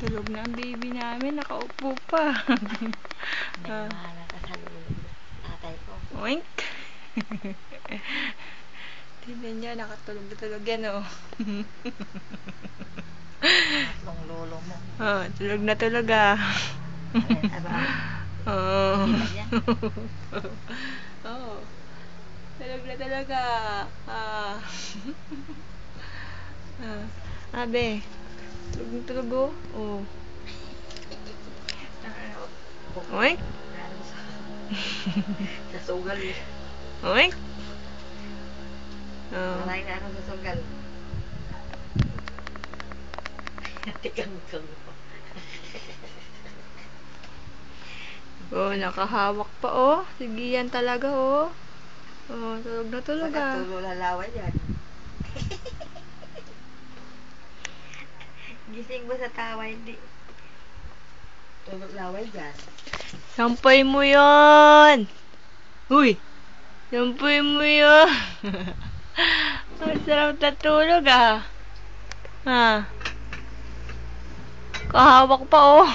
Tulog na ang baby namin, nakaupo pa. Nagmahala ka sa tatay ko. Oink! Tignan niya, nakatulog na tulog yan, oh. Pangatlong lolo mo. Oh, tulog na tulog, ah. Oh. Oh. Tulog na talaga. Ah. Abe. Tulog na tulog, oh. Oh. Oink. Sa sugal eh. Oink. Oh. Maray na ako sa sugal. Tikang-kang po. Oh, nakahawak pa, oh. Sige yan talaga, oh. Oh, tulog na tulog, ah. Pagkatulo lalawan yan. Gising mo sa tawa, hindi. Tulog laway dyan. Sampay mo yan! Uy! Sampay mo yan! Ang sarap na tulog, ah. Ha? Kahawak pa, oh.